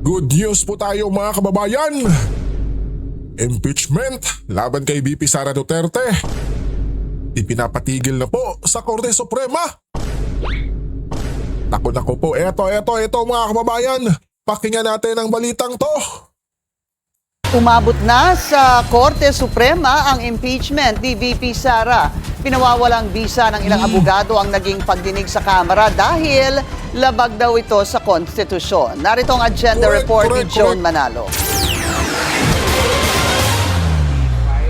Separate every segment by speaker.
Speaker 1: Good news po tayo mga kababayan! Impeachment laban kay VP Sara Duterte. Ipinapatigil na po sa Korte Suprema. Naku po, eto mga kababayan. Pakinggan natin ang balitang to.
Speaker 2: Umabot na sa Korte Suprema ang impeachment ni VP Sara. Pinawawalang bisa ng ilang abogado ang naging pagdinig sa Kamara dahil labag daw ito sa konstitusyon. Narito ang agenda report ni Joan Manalo.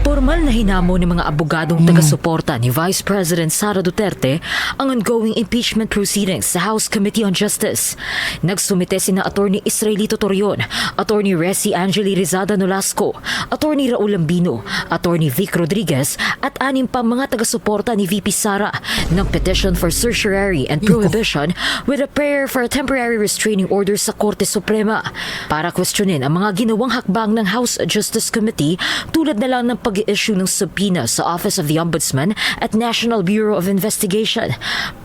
Speaker 3: Formal na hinamo ng mga abogadong taga-suporta ni Vice President Sara Duterte ang ongoing impeachment proceedings sa House Committee on Justice. Nagsumite sina Attorney Israelito Torion, Attorney Resi Angeli Rizada Nolasco, Attorney Raul Lambino, Attorney Vic Rodriguez at 6 pang mga taga-suporta ni VP Sara ng petition for certiorari and prohibition with a prayer for a temporary restraining order sa Korte Suprema para questionin ang mga ginawang hakbang ng House Justice Committee tulad na lang ng pag-issue ng subpoena sa Office of the Ombudsman at National Bureau of Investigation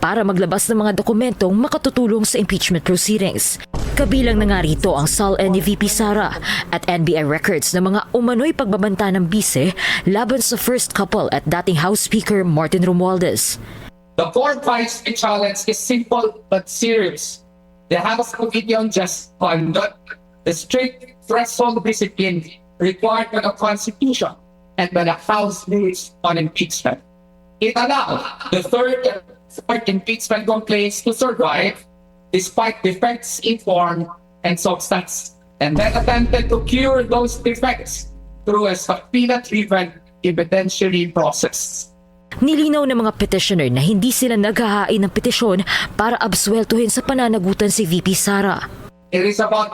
Speaker 3: para maglabas ng mga dokumentong makatutulong sa impeachment proceedings. Kabilang na nga rito ang SALN ni VP Sara at NBI records ng mga umano'y pagbabanta ng bise laban sa first couple at dating House Speaker Martin Romualdez.
Speaker 4: The fourth vice challenge is simple but serious. The House Committee on Just Conduct, the strict threshold discipline required by the Constitution and by the House rules on impeachment. It allowed the third impeachment complaints to survive despite defects in form and substance, and then attempted to cure those defects through a subpoena-driven evidentiary process.
Speaker 3: Nilinaw ng mga petitioner na hindi sila naghahain ng petisyon para absueltuhin sa pananagutan si VP Sara.
Speaker 4: It is about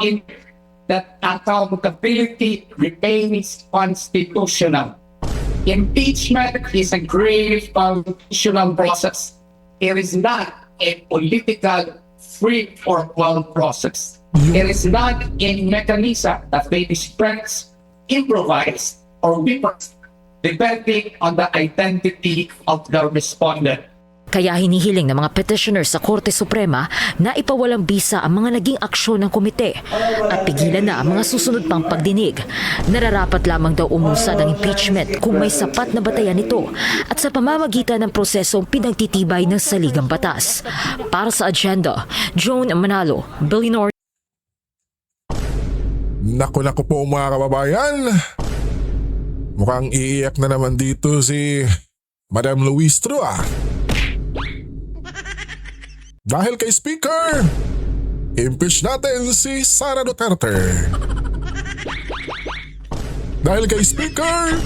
Speaker 4: that accountability remains constitutional. Impeachment is a grave constitutional process. It is not a political free-for-all process. It is not a mechanism that may be expressed, improvised, or reversed, depending on the identity of the respondent.
Speaker 3: Kaya hinihiling ng mga petitioners sa Korte Suprema na ipawalang bisa ang mga naging aksyon ng komite at pigilan na ang mga susunod pang pagdinig. Nararapat lamang daw umusad ang impeachment kung may sapat na batayan nito at sa pamamagitan ng prosesong pinagtitibay ng saligang batas. Para sa agenda, Joan Manalo, Billionaire.
Speaker 1: Naku po mga kababayan. Mukhang iiyak na naman dito si Madam Luistro Dahil kay Speaker, impeach natin si Sara Duterte. Dahil kay Speaker,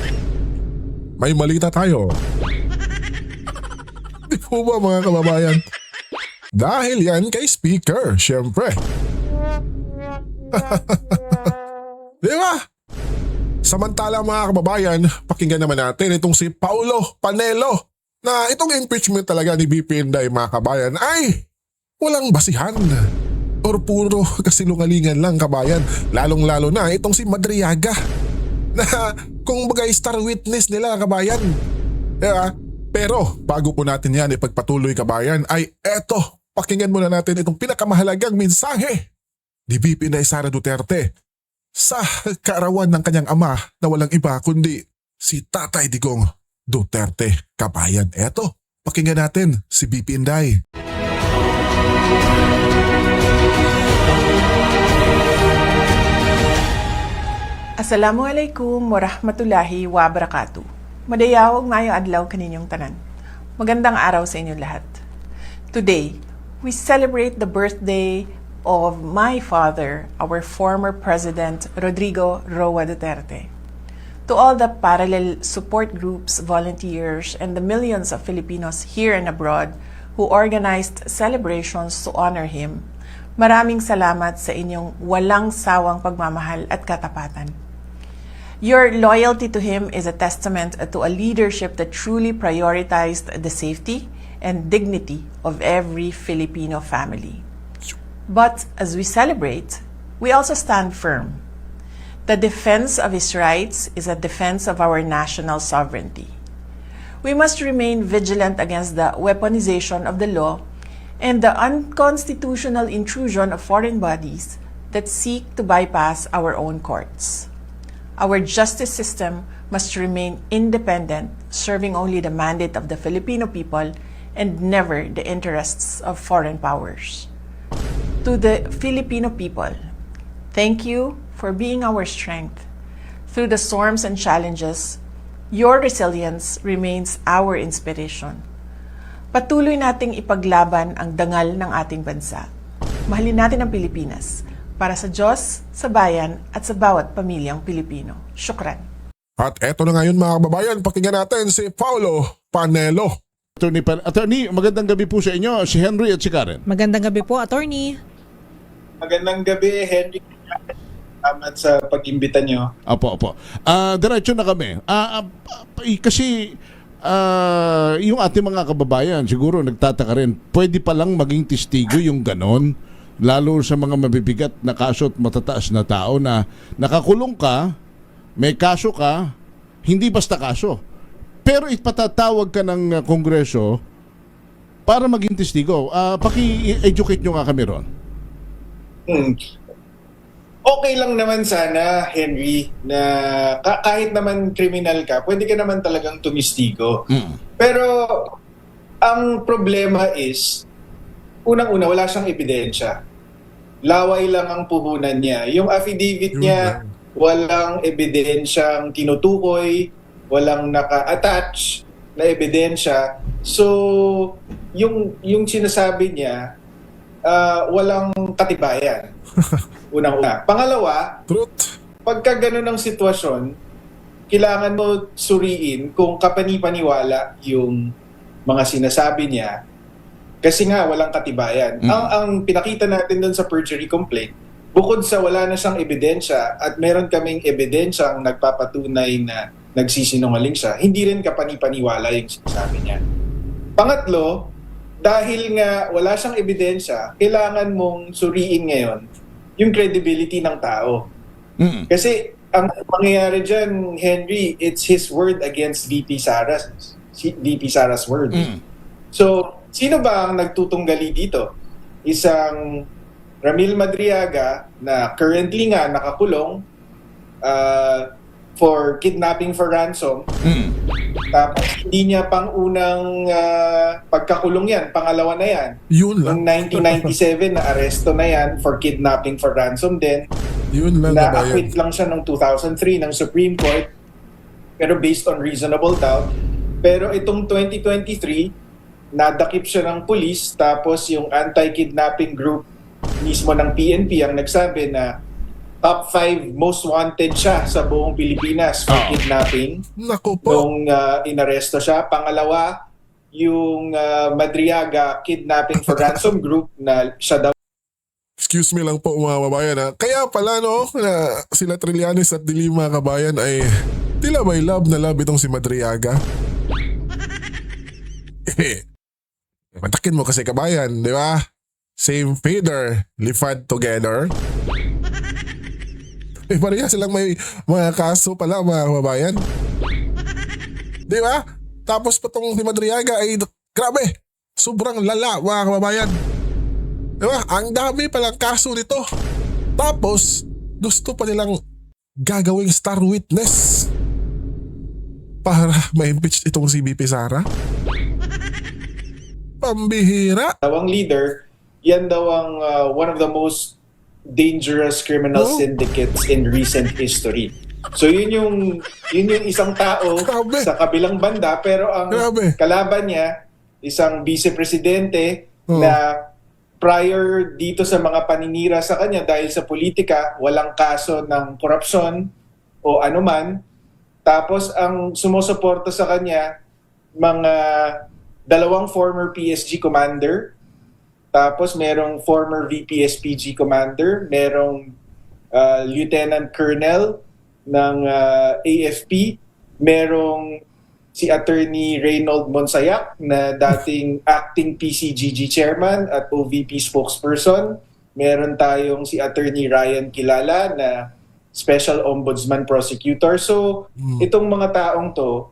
Speaker 1: may malita tayo. Di po ba mga kababayan? Dahil yan kay Speaker, syempre. Di ba? Samantala mga kababayan, pakinggan naman natin itong si Paulo Panelo na itong impeachment talaga ni VP Inday mga kabayan ay walang basihan or puro kasilungalingan lang kabayan. Lalong-lalo na itong si Madriaga na kung bagay star witness nila kabayan. Diba? Pero bago po natin yan ipagpatuloy kabayan ay eto, pakinggan muna natin itong pinakamahalagang mensahe ni VP Inday Sara Duterte sa kaarawan ng kanyang ama na walang iba kundi si Tatay Digong Duterte kabayan. Eto, pakinggan natin si VP Inday.
Speaker 5: Assalamualaikum warahmatullahi wabarakatuh. Madayawag ngayong adlaw kaninyong tanan. Magandang araw sa inyong lahat. Today, we celebrate the birthday of my father, our former President Rodrigo Roa Duterte. To all the parallel support groups, volunteers, and the millions of Filipinos here and abroad who organized celebrations to honor him, maraming salamat sa inyong walang sawang pagmamahal at katapatan. Your loyalty to him is a testament to a leadership that truly prioritized the safety and dignity of every Filipino family. But as we celebrate, we also stand firm. The defense of his rights is a defense of our national sovereignty. We must remain vigilant against the weaponization of the law and the unconstitutional intrusion of foreign bodies that seek to bypass our own courts. Our justice system must remain independent, serving only the mandate of the Filipino people and never the interests of foreign powers. To the Filipino people, thank you for being our strength. Through the storms and challenges, your resilience remains our inspiration. Patuloy nating ipaglaban ang dangal ng ating bansa. Mahalin natin ang Pilipinas para sa Diyos, sa bayan at sa bawat pamilyang Pilipino. Syukran.
Speaker 1: At eto na ngayon mga kababayan, pakinggan natin si Paulo Panelo.
Speaker 6: Attorney, magandang gabi po sa inyo, si Henry at si Karen.
Speaker 7: Magandang gabi po, attorney.
Speaker 8: Magandang gabi, Henry. Salamat sa pag-imbita nyo.
Speaker 6: Opo. Diretso na kami. Kasi yung ating mga kababayan, siguro nagtataka rin, pwede palang maging testigo yung ganon, lalo sa mga mabibigat na kaso at matataas na tao na nakakulong ka, may kaso ka, hindi basta kaso. Pero ipatatawag ka ng Kongreso para maging testigo. Paki-educate nyo nga kami ron.
Speaker 8: Okay lang naman sana, Henry, na kahit naman kriminal ka, pwede ka naman talagang tumistigo. Pero ang problema is, unang-una, wala siyang ebidensya. Laway lang ang puhunan niya. Yung affidavit niya, walang ebidensyang tinutukoy, walang naka-attach na ebidensya. So, yung sinasabi niya, walang katibayan. Unang-una. Pangalawa,
Speaker 1: Truth.
Speaker 8: pagka ganun ang sitwasyon, kailangan mo suriin kung kapani-paniwala yung mga sinasabi niya kasi nga walang katibayan. Ang pinakita natin doon sa perjury complaint, bukod sa wala na siyang ebidensya at meron kaming ebidensyang nagpapatunay na nagsisinungaling siya, hindi rin kapani-paniwala yung sinasabi niya. Pangatlo, dahil nga wala siyang ebidensya, kailangan mong suriin ngayon yung credibility ng tao. Kasi ang mangyayari dyan, Henry, it's his word against VP Sara's word. So, sino ba ang nagtutunggali dito? Isang Ramil Madriaga na currently nga nakakulong for kidnapping for ransom. Tapos hindi niya pang unang pagkakulong yan, pangalawa na yan.
Speaker 1: Yun lang.
Speaker 8: Noong 1997 na aresto na yan for kidnapping for ransom din.
Speaker 1: Yun lang kabayan.
Speaker 8: Na-acquit lang siya noong 2003 ng Supreme Court pero based on reasonable doubt. Pero itong 2023, nadakip siya ng police tapos yung anti-kidnapping group mismo ng PNP ang nagsabi na top 5 most wanted siya sa buong Pilipinas for kidnapping.
Speaker 1: Naku po.
Speaker 8: Nung inaresto siya. Pangalawa, yung Madriaga kidnapping for ransom group na siya daw.
Speaker 1: Excuse me lang po mga kababayan ha. Kaya pala no, na sila Trillanes at Dilima kabayan ay tila may love na love itong si Madriaga. Matakin mo kasi kabayan, di ba? Same feeder, lifad together. Pareha silang may mga kaso pala mga kababayan. Di ba? Tapos pa tong si Madriaga ay grabe, sobrang lala mga kababayan. Di ba? Ang dami palang kaso nito. Tapos, gusto pa nilang gagawing star witness para ma-impeach itong si VP Sara. Pambihira.
Speaker 8: Ang leader, yan daw ang one of the most dangerous criminal syndicates in recent history. So yun yung isang tao
Speaker 1: Grabe.
Speaker 8: sa kabilang banda pero ang
Speaker 1: Grabe.
Speaker 8: kalaban niya isang vice-presidente na prior dito sa mga paninira sa kanya dahil sa politika, walang kaso ng korupsyon o anuman. Tapos ang sumusuporta sa kanya mga dalawang former PSG commander. Tapos merong former VP-SPG commander, merong lieutenant colonel ng AFP, merong si Attorney Reynold Monsayak na dating acting PCGG chairman at OVP spokesperson. Meron tayong si Attorney Ryan Kilala na special ombudsman prosecutor. So itong mga taong to,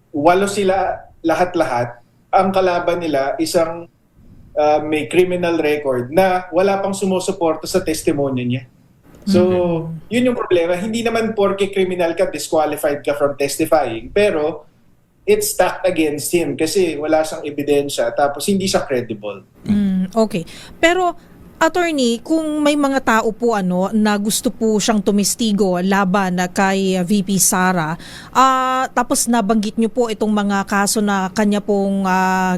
Speaker 8: walo sila lahat-lahat. Ang kalaban nila isang may criminal record na wala pang sumusuporta sa testimonya niya. So, yun yung problema. Hindi naman porke criminal ka, disqualified ka from testifying. Pero, it's stacked against him kasi wala siyang ebidensya tapos hindi siya credible.
Speaker 7: Okay. Pero attorney, kung may mga tao po na gusto po siyang tumistigo laban na kay VP Sara, tapos nabanggit niyo po itong mga kaso na kanya pong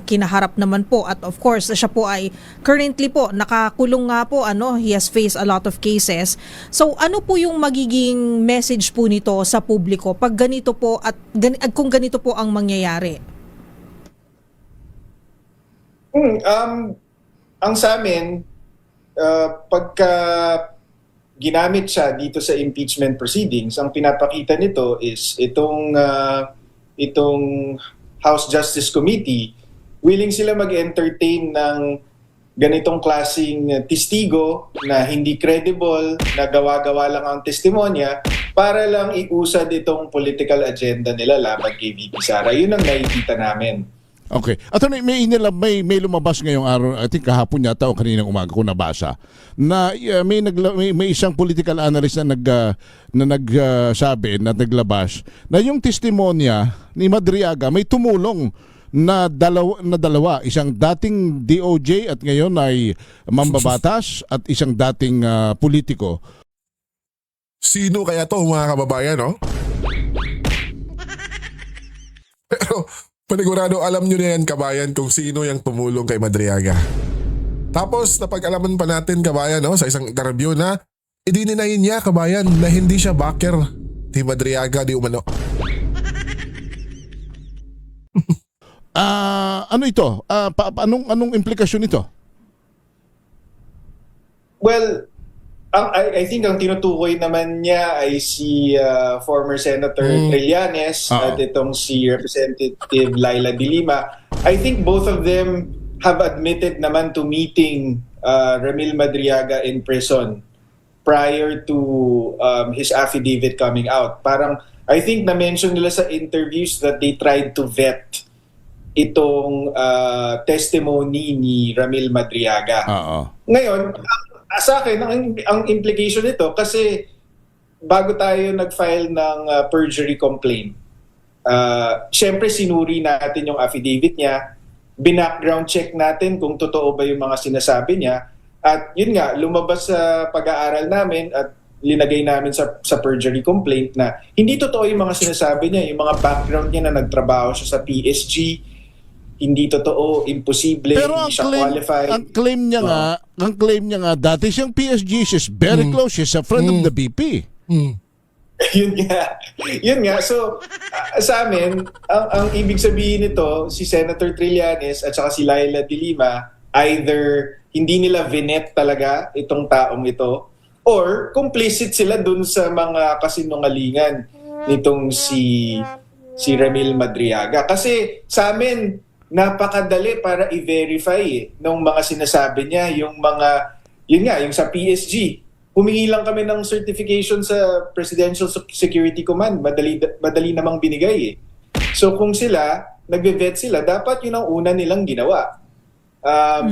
Speaker 7: kinaharap naman po, at of course siya po ay currently po nakakulong nga po, he has faced a lot of cases. So ano po yung magiging message po nito sa publiko pag ganito po at kung ganito po ang mangyayari?
Speaker 8: Ang sa amin, pagka ginamit siya dito sa impeachment proceedings, ang pinapakita nito is itong House Justice Committee, willing sila mag-entertain ng ganitong klaseng testigo na hindi credible, na gawa-gawa lang ang testimonya para lang iusad itong political agenda nila laban kay VP Sara. Yun ang nakikita namin.
Speaker 6: Okay. Attorney, may lumabas ngayong araw, I think kahapon yata o kaninang umaga ko nabasa, na may isang political analyst na nagsabi, na naglabas, na yung testimonya ni Madriaga may tumulong na dalawa, isang dating DOJ at ngayon ay mambabatas at isang dating politiko.
Speaker 1: Sino kaya to, mga kababayan, no? Pero panigurado alam nyo na yan, kabayan, kung sino yung tumulong kay Madriaga. Tapos napag-alaman pa natin, kabayan, no, sa isang interview na idininayin niya, kabayan, na hindi siya backer ni Madriaga di umano.
Speaker 6: Ano ito? Anong implikasyon nito?
Speaker 8: Well, I think ang tinutukoy naman niya ay si former Senator Trillanes at itong si Representative Laila De Lima. I think both of them have admitted naman to meeting Ramil Madriaga in prison prior to his affidavit coming out. Parang I think na-mention nila sa interviews that they tried to vet itong testimony ni Ramil Madriaga. Ngayon, sa akin, ang implication nito, kasi bago tayo nag-file ng perjury complaint, syempre sinuri natin yung affidavit niya, binackground check natin kung totoo ba yung mga sinasabi niya, at yun nga, lumabas sa pag-aaral namin at linagay namin sa perjury complaint na hindi totoo yung mga sinasabi niya, yung mga background niya na nagtrabaho siya sa PSG, hindi totoo, imposible,
Speaker 6: pero
Speaker 8: hindi siya qualified.
Speaker 6: Ang claim niya nga, dati siyang PSG, she's very close, she's a friend of the VP.
Speaker 8: Yun nga. So, sa amin, ang ibig sabihin nito, si Senator Trillanes at saka si Laila De Lima, either hindi nila vinet talaga itong taong ito, or complicit sila dun sa mga kasinungalingan nitong si Ramil Madriaga. Kasi sa amin, napakadali para i-verify nung mga sinasabi niya, yung sa PSG. Humingi lang kami ng certification sa Presidential Security Command, madali namang binigay . So kung nagbe-vet sila, dapat yun ang una nilang ginawa.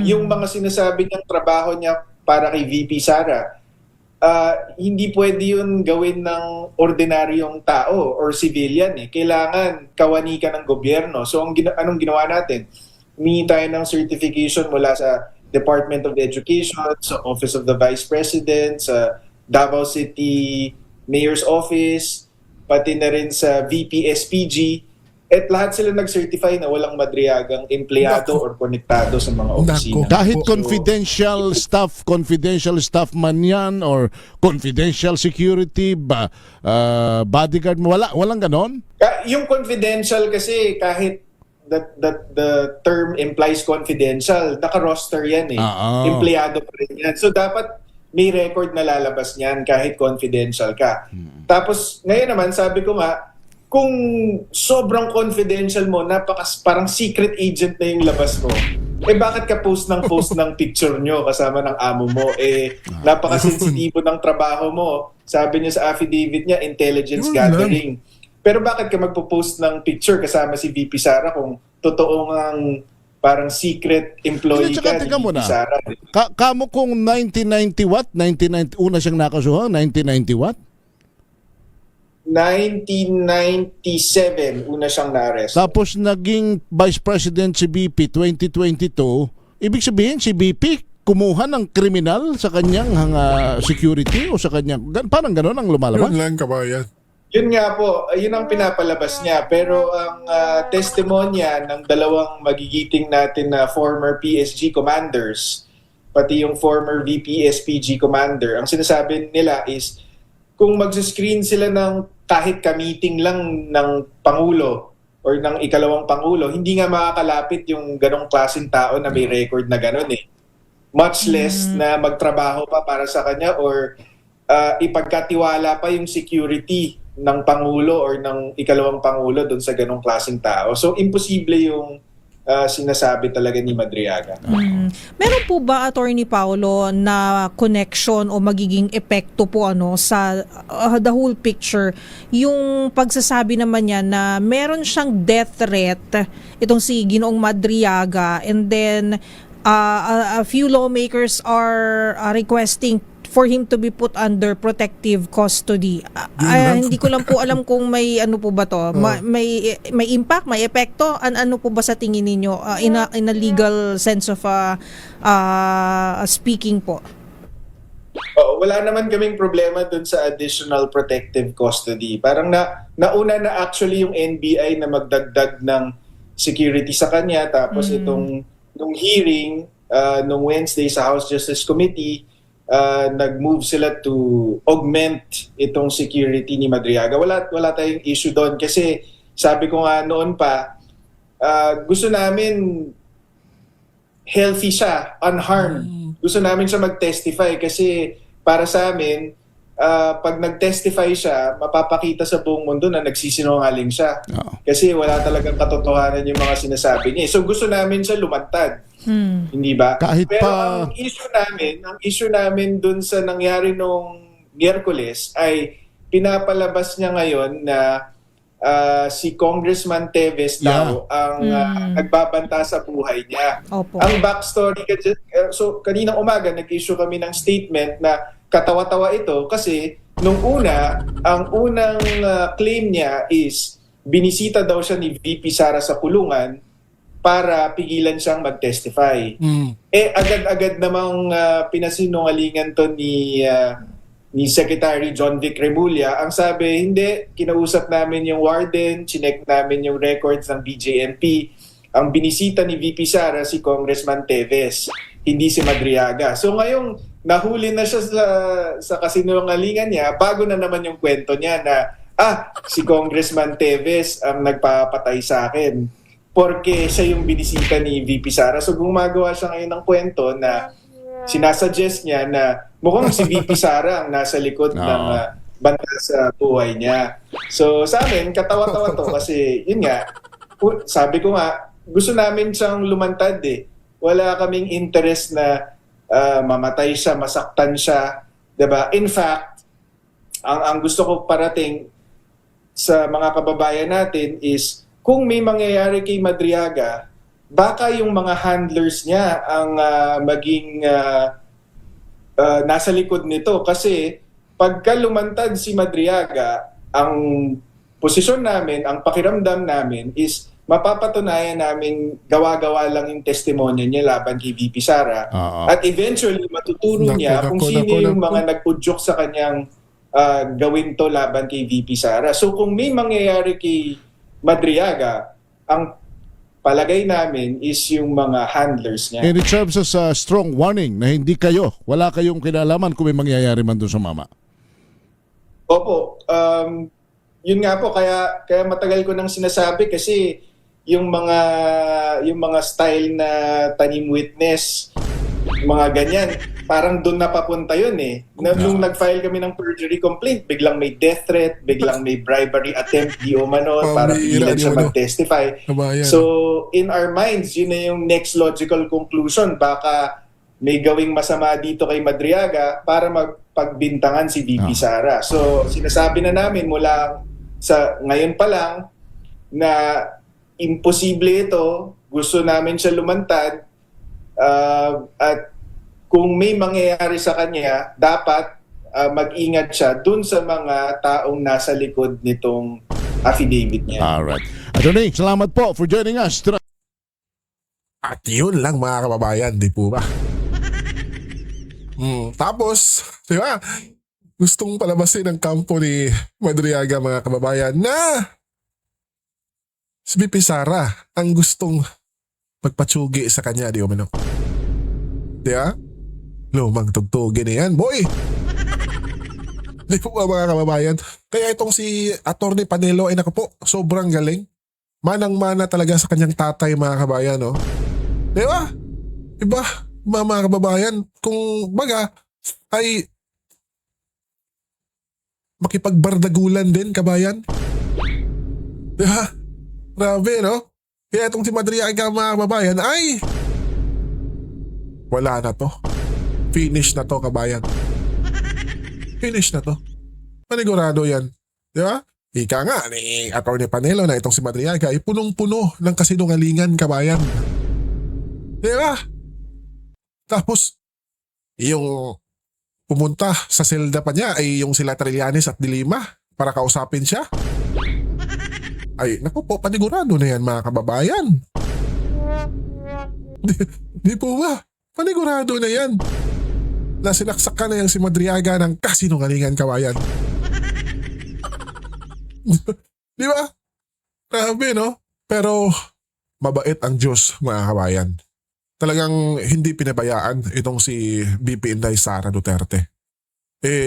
Speaker 8: Yung mga sinasabi niyang trabaho niya para kay VP Sara, hindi pwede yun gawin ng ordinaryong tao or civilian . Kailangan kawani ka ng gobyerno. So anong ginawa natin? Humingi tayo ng certification mula sa Department of Education, sa Office of the Vice President, sa Davao City Mayor's Office, pati na rin sa VP SPG. At lahat sila nag-certify na walang Madriagang empleyado or konektado sa mga opisina.
Speaker 6: Kahit confidential staff man yan, or confidential security, bodyguard, walang ganon?
Speaker 8: Yung confidential kasi, kahit the term implies confidential, naka-roster yan . Empleyado pa rin yan. So dapat may record na lalabas niyan kahit confidential ka. Tapos ngayon naman, sabi ko nga, kung sobrang confidential mo, parang secret agent na yung labas mo, bakit ka post ng picture nyo kasama ng amo mo? Napakasensitibo ng trabaho mo. Sabi niya sa affidavit niya, intelligence gathering. Pero bakit ka magpo-post ng picture kasama si VP Sara kung totoo ngang parang secret employee ka
Speaker 6: Teka
Speaker 8: ni
Speaker 6: muna.
Speaker 8: VP Sara.
Speaker 6: Kamo kung 1990 what? 1990, una siyang nakasuhan, 1990 what?
Speaker 8: 1997, una siyang na-arrest.
Speaker 6: Tapos naging Vice President si BP 2022. Ibig sabihin si BP kumuha ng kriminal sa kanyang security o sa kanyang... Parang gano'n ang lumalabas?
Speaker 1: Yun lang, kabayan.
Speaker 8: Yun nga po, yun ang pinapalabas niya. Pero ang testimonya ng dalawang magigiting natin na former PSG commanders, pati yung former VP SPG commander, ang sinasabi nila is kung mag-screen sila ng kahit ka-meeting lang ng Pangulo or ng ikalawang Pangulo, hindi nga makakalapit yung ganong klaseng tao na may record na ganon eh. Much less na magtrabaho pa para sa kanya or ipagkatiwala pa yung security ng Pangulo or ng ikalawang Pangulo doon sa ganong klaseng tao. So, imposible yung sinasabi talaga ni Madriaga.
Speaker 7: Meron po ba, Attorney Paulo, na connection o magiging epekto po sa the whole picture, yung pagsasabi naman niya na meron siyang death threat, itong si Ginoong Madriaga, and then a few lawmakers are requesting for him to be put under protective custody. Hindi ko lang po alam kung may ano po ba to, may impact, may epekto, ano po ba sa tingin ninyo in a legal sense of speaking po?
Speaker 8: Wala naman kaming problema dun sa additional protective custody. Parang nauna na actually yung NBI na magdagdag ng security sa kanya, tapos nung hearing nung Wednesday sa House Justice Committee, nag-move sila to augment itong security ni Madriaga. Wala tayong issue doon kasi sabi ko nga noon pa, gusto namin healthy siya, unharmed. Gusto namin siya mag-testify kasi para sa amin, pag nag-testify siya, mapapakita sa buong mundo na nagsisinungaling siya. Kasi wala talagang katotohanan yung mga sinasabi niya. So gusto namin siya lumantad. Hindi ba? Pero ang issue namin dun sa nangyari nung Miyerkules ay pinapalabas niya ngayon na si Congressman Teves daw ang nagbabanta sa buhay niya.
Speaker 7: Opo.
Speaker 8: Ang backstory, so kaninang umaga nag-issue kami ng statement na katawa-tawa ito kasi nung ang unang claim niya is binisita daw siya ni VP Sara sa kulungan para pigilan siyang mag-testify. Agad-agad namang pinasinungalingan to ni Secretary John Vic Remulla. Ang sabi, hindi, kinausap namin yung warden, chinek namin yung records ng BJMP. Ang binisita ni VP Sara si Congressman Teves, hindi si Madriaga. So ngayong nahuli na siya sa kasinungalingan niya, bago na naman yung kwento niya na, si Congressman Teves ang nagpapatay sa akin porque siya yung binisita ni VP Sara. So gumagawa siya ngayon ng kwento na sinasuggest niya na mukhang si VP Sara ang nasa likod ng banta sa buhay niya. So sa amin, katawa-tawa to kasi yun nga, sabi ko nga, gusto namin siyang lumantad eh. Wala kaming interest na mamatay siya, masaktan siya. Diba? In fact, ang gusto ko parating sa mga kababayan natin is kung may mangyayari kay Madriaga, baka yung mga handlers niya ang maging nasa likod nito. Kasi pagka lumantad si Madriaga, ang posisyon namin, ang pakiramdam namin is mapapatunayan namin gawa-gawa lang yung testimonya niya laban kay VP Sara. At eventually, matuturo niya kung sino yung mga nag-udyok sa kanyang gawin to laban kay VP Sara. So kung may mangyayari kay Madriaga, ang palagay namin is yung mga handlers niya.
Speaker 6: And it serves as a strong warning na wala kayong kinalaman kung may mangyayari man doon sa mama.
Speaker 8: Opo. Yun nga po, kaya matagal ko nang sinasabi kasi yung mga style na tanim witness, mga ganyan, parang doon napapunta yun eh. Nung nag-file kami ng perjury complaint, biglang may death threat, biglang may bribery attempt, di umano, para pigilan siya mag-testify. So, in our minds, yun na yung next logical conclusion. Baka may gawing masama dito kay Madriaga para magpagbintangan si VP Sara. So, sinasabi na namin mula sa ngayon pa lang na imposible ito, gusto namin siya lumantad at kung may mangyayari sa kanya, dapat mag-ingat siya dun sa mga taong nasa likod nitong affidavit niya.
Speaker 6: Alright. Attorney, salamat po for joining us.
Speaker 1: At yun lang mga kababayan, di po ba? Tapos, di ba? Gustong palabasin ng kampo ni Madriaga mga kababayan na si BP Sara ang gustong magpatsugi sa kanya, di ba? Di ba? Lumang tugtugin na yan, boy! Di po ba mga kababayan? Kaya itong si Atty. Panelo ay naku po, sobrang galing. Manang-mana talaga sa kanyang tatay mga kababayan, no? Di ba? Iba, mga kababayan, kung baga ay makipagbardagulan din, kabayan. Di ba? Grabe, no? Kaya itong si Madriaga mga kababayan ay wala na to. Finish na to, kabayan. Finish na to. Panigurado yan. Di ba? Ika nga ni Atty. Panelo na itong si Madriaga ay punong-puno ng kasinungalingan, kabayan. Di ba? Tapos, yung pumunta sa selda pa niya ay yung sila Trillanes at Dilima para kausapin siya. Ay, naku po, panigurado na yan mga kababayan. Di po ba? Panigurado na yan. Na sinaksakan na yung si Madriaga ng kasinungalingan, kabayan. Di ba? Grabe, no? Pero mabait ang Diyos, mga kabayan. Talagang hindi pinabayaan itong si BP Inday Sara Duterte.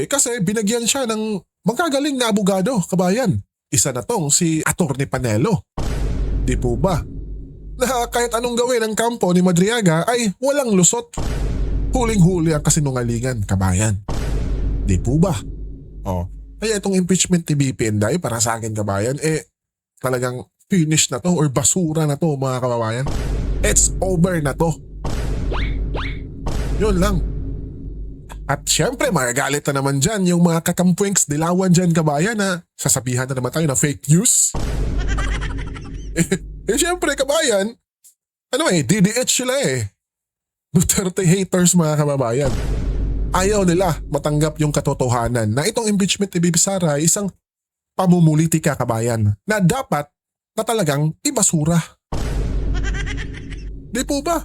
Speaker 1: Kasi binagyan siya ng magagaling na abogado, kabayan. Isa na tong si Atty. Panelo. Di po ba? Na kahit anong gawin ng kampo ni Madriaga ay walang lusot. Huling-huli ang kasinungalingan, kabayan. Di po ba? Kaya itong impeachment ni BP Inday para sa akin, kabayan, talagang finish na to or basura na to, mga kababayan. It's over na to. Yun lang. At syempre, magagalit na naman dyan yung mga kakampuengs dilawan dyan, kabayan, na sasabihan na naman tayo na fake news. Syempre, kabayan, DDH sila Duterte haters, mga kababayan. Ayaw nila matanggap yung katotohanan na itong impeachment ni BP Sara ay isang pamumulitika, kabayan, na dapat na talagang ibasura. Di po ba?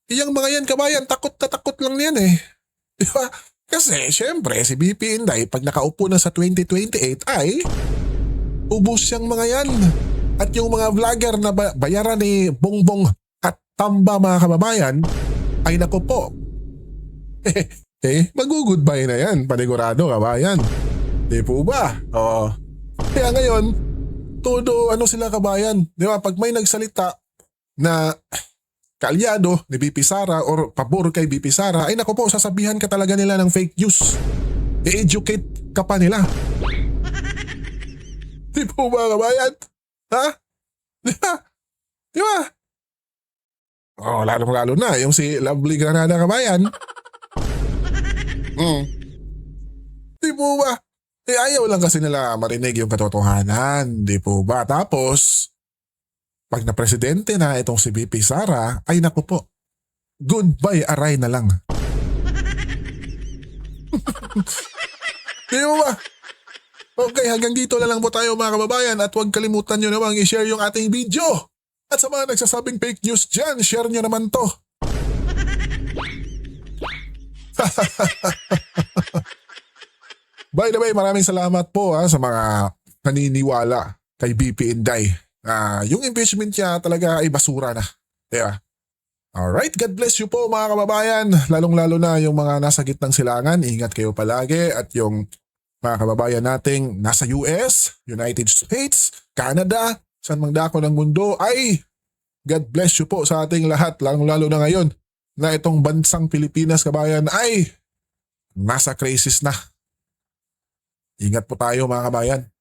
Speaker 1: Iyang mga yan, kabayan, takot na takot lang yan Di ba? Kasi syempre si BP Inday pag nakaupo na sa 2028 ay ubos yung mga yan. At yung mga vlogger na bayaran ni Bongbong at Tamba, mga kababayan, ay naku po. Mag-goodbye na yan, panigurado, kabayan. Di po ba? Kaya ngayon, todo sila, kabayan. Di ba? Pag may nagsalita na kaalyado ni BP Sara or pabor kay BP Sara, ay naku po, sasabihan ka talaga nila ng fake news. I-educate ka pa nila. Di po ba, kabayan? Ha? Di ba? Di ba? Lalo na yung si Lovely Granada, kabayan. Di po ba? Ayaw lang kasi nila marinig yung katotohanan. Di po ba? Tapos, pag na-presidente na itong si BP Sara, ay naku po, goodbye aray na lang. Di po ba? Okay, hanggang dito na lang po tayo, mga kababayan, at huwag kalimutan nyo namang i-share yung ating video. At sa mga nagsasabing fake news dyan, share nyo naman to. By the way, maraming salamat po sa mga naniniwala kay BP Inday. Yung impeachment niya talaga ay basura na. Diba? Alright, God bless you po, mga kababayan. Lalong-lalo na yung mga nasa gitnang silangan. Ingat kayo palagi. At yung mga kababayan nating nasa US, United States, Canada, saan mang dako ng mundo, ay God bless you po sa ating lahat. Lalong-lalo na ngayon na itong bansang Pilipinas, kabayan, ay nasa crisis na. Ingat po tayo, mga kabayan.